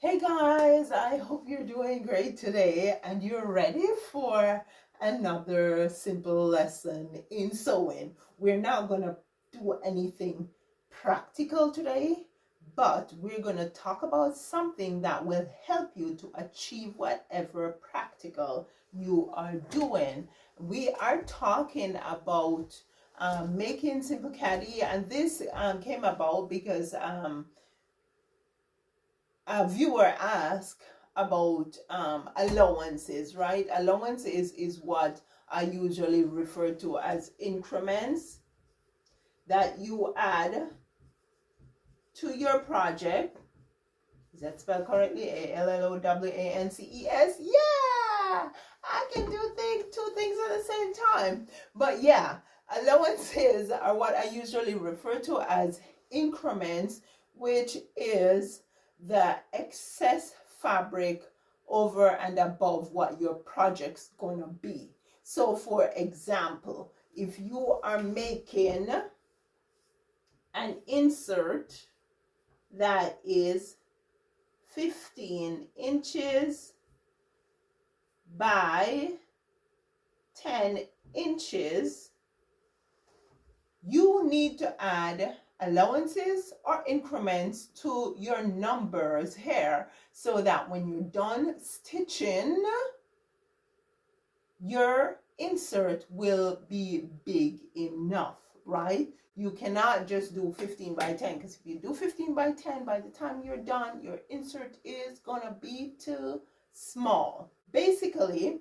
Hey guys, I hope you're doing great today and you're ready for another simple lesson in sewing. We're not going to do anything practical today, but we're going to talk about something that will help you to achieve whatever practical you are doing. We are talking about making simple caddy, and this came about because a viewer asked about allowances, right? Allowances is what I usually refer to as increments that you add to your project. Is that spelled correctly? ALLOWANCES? Yeah! I can do two things at the same time. But yeah, allowances are what I usually refer to as increments, which is the excess fabric over and above what your project's gonna be. So for example, if you are making an insert that is 15 inches by 10 inches, you need to add allowances or increments to your numbers here so that when you're done stitching, your insert will be big enough, right? You cannot just do 15 by 10, because if you do 15 by 10, by the time you're done, your insert is gonna be too small. Basically,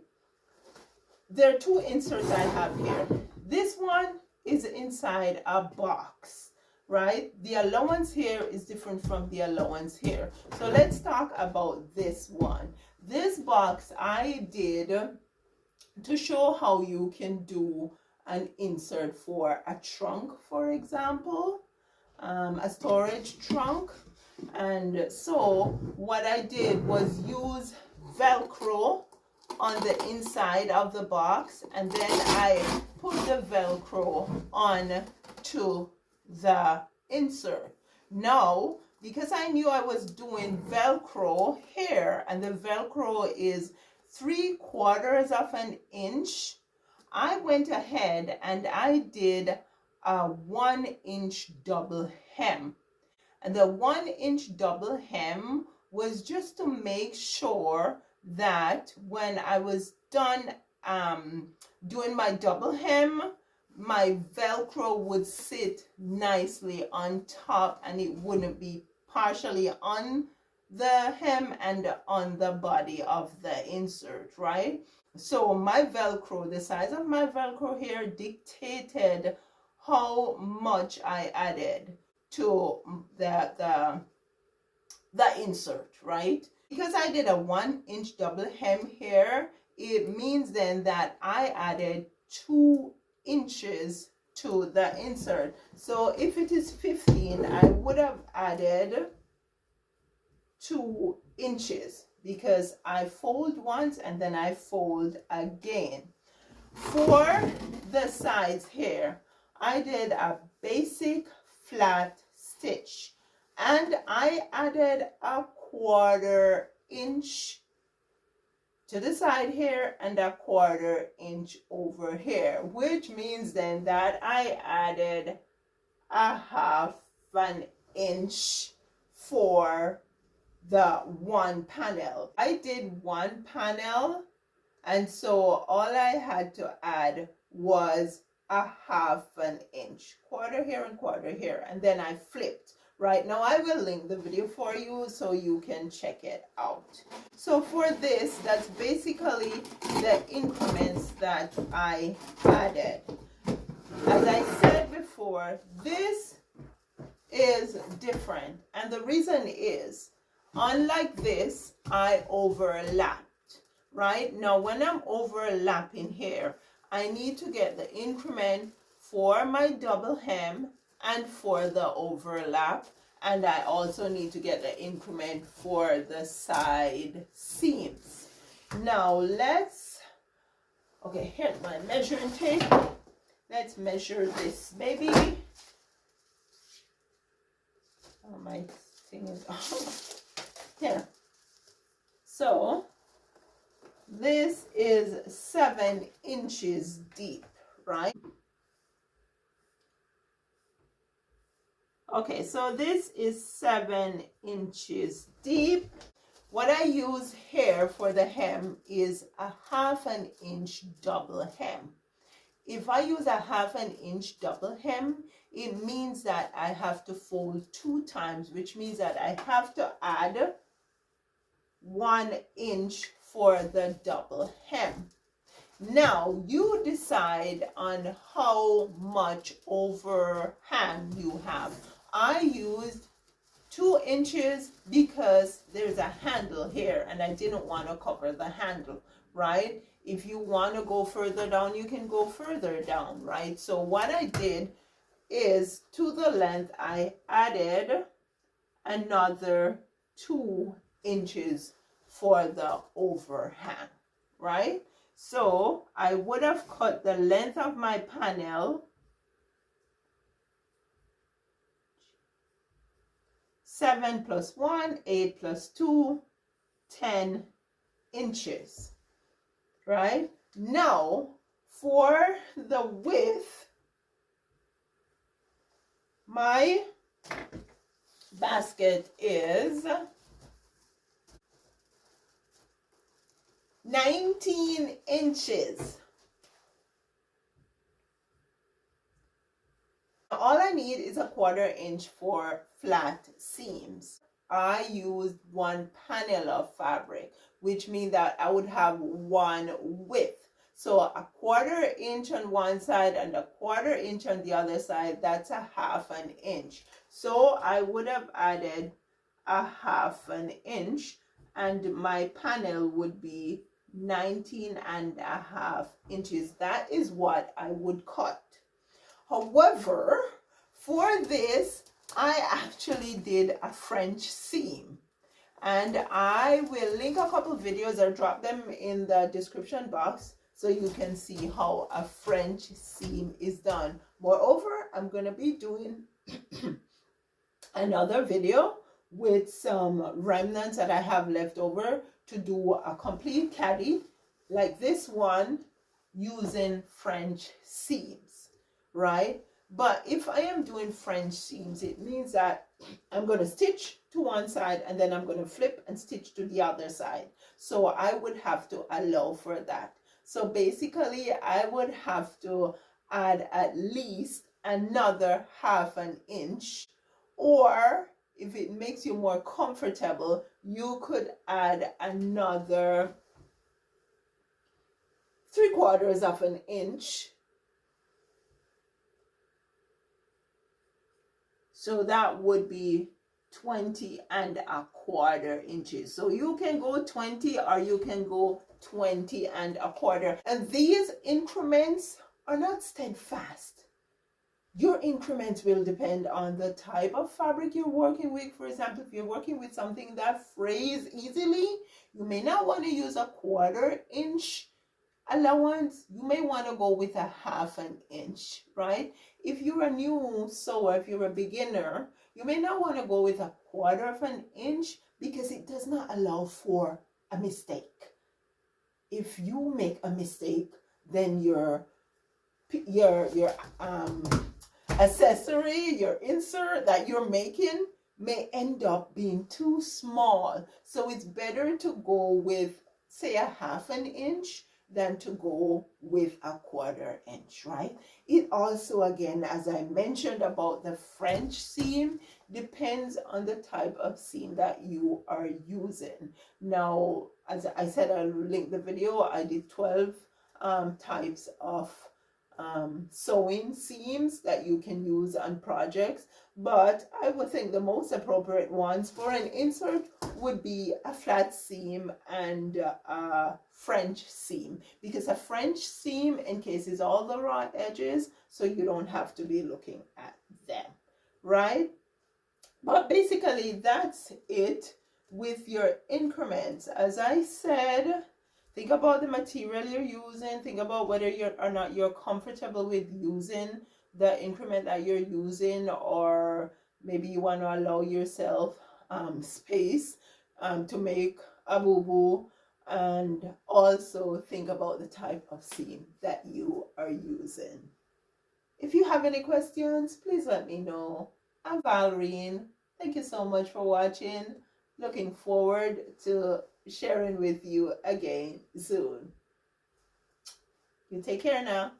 there are two inserts I have here. This one is inside a box, right? The allowance here is different from the allowance here. So let's talk about this one. This box I did to show how you can do an insert for a trunk, for example, a storage trunk. And so what I did was use Velcro on the inside of the box, and then I put the Velcro on to the insert. Now, because I knew I was doing Velcro here, and the Velcro is 3/4 of an inch, I went ahead and I did a 1-inch double hem. And the 1-inch double hem was just to make sure that when I was done doing my double hem, my Velcro would sit nicely on top and it wouldn't be partially on the hem and on the body of the insert, right? So my Velcro, the size of my Velcro here dictated how much I added to the insert, right? Because I did a 1-inch double hem here, it means then that I added 2 inches to the insert. So if it is 15, I would have added 2 inches because I fold once and then I fold again. For the sides here, I did a basic flat stitch and I added a 1/4 inch to the side here and a 1/4 inch over here, which means then that I added a 1/2 inch for the one panel. I did one panel, and so all I had to add was a 1/2 inch, 1/4 here and 1/4 here, and then I flipped. Right now I will link the video for you so you can check it out. So for this, that's basically the increments that I added. As I said before, this is different, and the reason is, unlike this, I overlapped, right? Now when I'm overlapping here, I need to get the increment for my double hem and for the overlap, and I also need to get the increment for the side seams. Now okay, here's my measuring tape. Let's measure this baby. Oh, my thing is off. Here, 7 inches deep, right? Okay, so this is 7 inches deep. What I use here for the hem is a 1/2 inch double hem. If I use a 1/2 inch double hem, it means that I have to fold 2 times, which means that I have to add 1 inch for the double hem. Now you decide on how much overhang you have. I used 2 inches because there's a handle here and I didn't want to cover the handle, right? If you want to go further down, you can go further down, right? So what I did is to the length, I added another 2 inches for the overhang, right? So I would have cut the length of my panel 7 plus 1, 8 plus 2, 10 inches, right? Now, for the width, my basket is 19 inches. All I need is a 1/4 inch for flat seams. I used 1 panel of fabric, which means that I would have 1 width. So a 1/4 inch on one side and a 1/4 inch on the other side, that's a 1/2 inch. So I would have added a 1/2 inch and my panel would be 19.5 inches. That is what I would cut. However, for this, I actually did a French seam. And I will link a couple videos or drop them in the description box so you can see how a French seam is done. Moreover, I'm going to be doing another video with some remnants that I have left over to do a complete caddy like this one using French seams, right? But if I am doing French seams, it means that I'm going to stitch to one side and then I'm going to flip and stitch to the other side. So I would have to allow for that. So basically I would have to add at least another 1/2 inch, or if it makes you more comfortable, you could add another 3/4 inch. So that would be 20.25 inches. So you can go 20 or you can go 20.25. And these increments are not steadfast. Your increments will depend on the type of fabric you're working with. For example, if you're working with something that frays easily, you may not want to use a 1/4 inch allowance. You may want to go with a 1/2 inch, right? If you're a new sewer, if you're a beginner, you may not want to go with a 1/4 inch because it does not allow for a mistake. If you make a mistake, then your accessory, your insert that you're making may end up being too small. So it's better to go with, say, a 1/2 inch than to go with a 1/4 inch, right? It also, again, as I mentioned about the French seam, depends on the type of seam that you are using. Now, as I said, I'll link the video. I did 12 types of sewing seams that you can use on projects, but I would think the most appropriate ones for an insert would be a flat seam and a French seam, because a French seam encases all the raw edges, so you don't have to be looking at them, right? But basically that's it with your increments. As I said, think about the material you're using. Think about whether you're comfortable with using the increment that you're using, or maybe you want to allow yourself space to make a boo-boo. and also think about the type of seam that you are using. If you have any questions, please let me know. I'm Valrine. Thank you so much for watching. Looking forward to sharing with you again soon. You take care now.